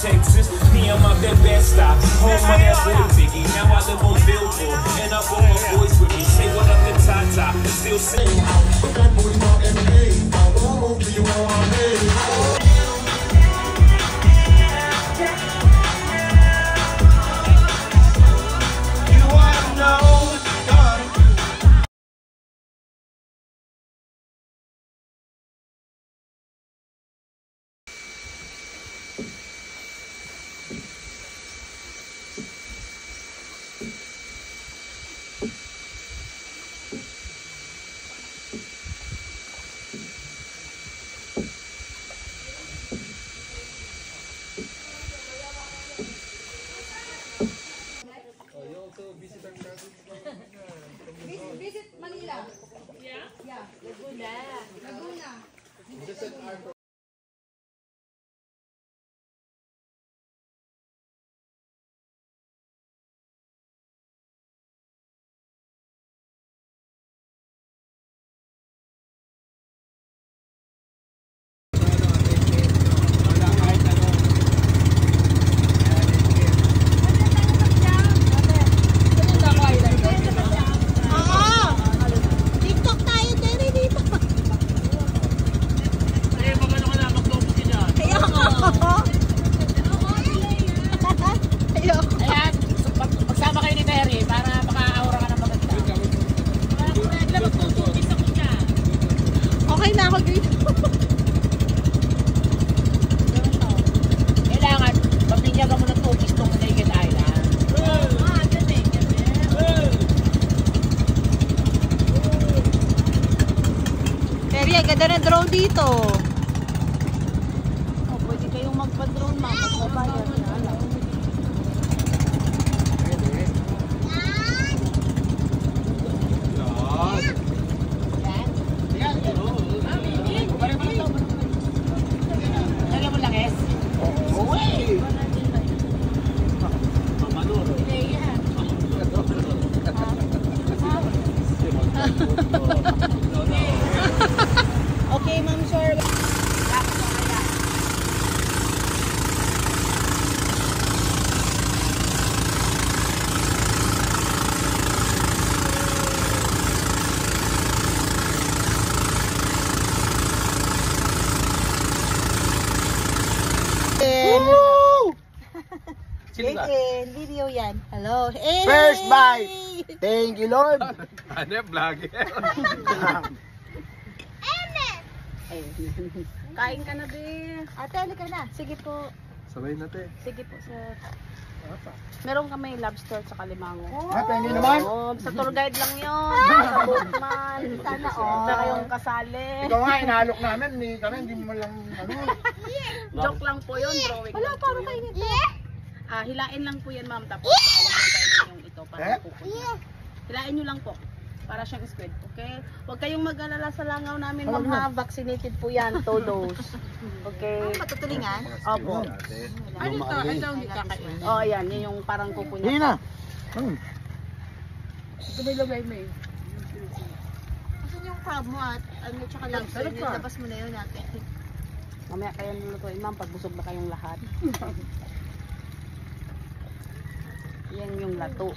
Texas. Me, I'm out that best stop. Home on that boy Biggie. Now I live on Billboard, and I brought my boys with me. Say what up to Tata, still sing. That boy not NBA. I'll over you all I made. Visit Manila. Yeah? Yeah. Laguna. Laguna. Ganda na drone dito. Oh, pwede kayong magpa-drone, ma'am. Magbabayad na. Okay, ma'am, sure. Video yan. Hello. Hey! First bite. Thank you, Lord. Ano vlog? Kain ka na, be. Ate, halika na. Sige po. Sabay natin. Sige po, sir. Meron kami lobster sa Kalimango. Pengi naman. Oh, sa tour guide lang yun. Sa boatman. Sana, oh. Sa kayong kasali. Ikaw nga, inaalok namin. Hindi mo lang, ano. Joke lang po yun, drawing. Wala, parang kayo nito. Hilain lang po yan, ma'am. Tapos, awag lang kayo yung ito para pupunta. Hilain nyo lang po. Para siyang squid, okay? Huwag kayong mag-alala sa langaw namin, ma'am, ha? Vaccinated po yan, todos. Okay? Matutulingan? Opo. Ano ito? Ito hindi kakain. Oh, ayan. Yan yung parang kuko niya. Hindi na. Ito may lagay mo eh. Asan yung crab mo at ano, tsaka lobster? Labas mo na yun natin. Mamaya kayo nulutuin, ma'am, pag busog na kayong lahat. Yan yung lato.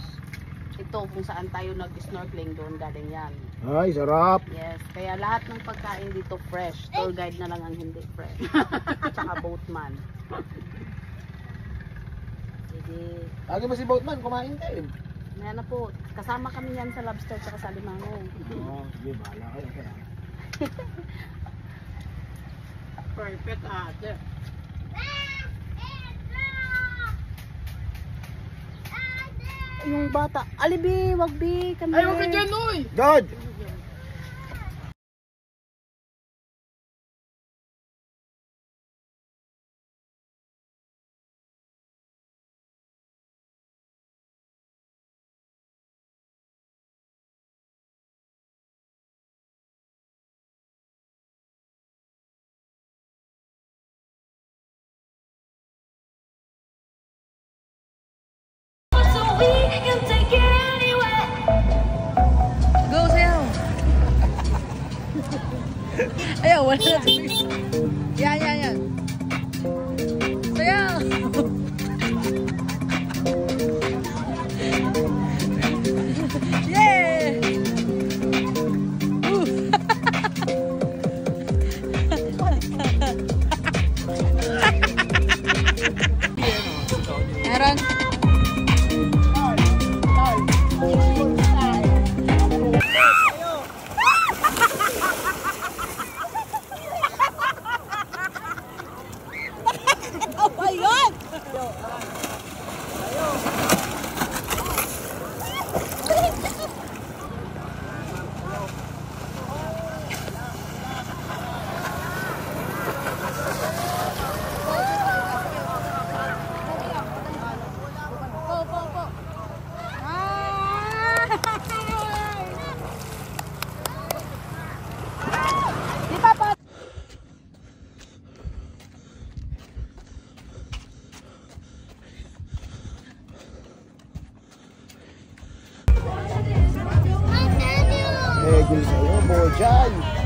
Ito kung saan tayo nag-snorkeling doon, galing yan. Ay, sarap. Yes, kaya lahat ng pagkain dito fresh. Tour guide na lang ang hindi fresh. Tsaka boatman. Sige. Lagi ba si boatman? Kumain din. Maya na po, kasama kami yan sa lobster tsaka sa limango. Oo, sige, bahala kayo kaya. Perfect, ate. Yung bata, alibi, wag bi, kami. Ay, wag ka dyan, uy! God! Ayaw, wala na. Yan, yan, yan. Sayaw! schedule sa'yo, Bojan.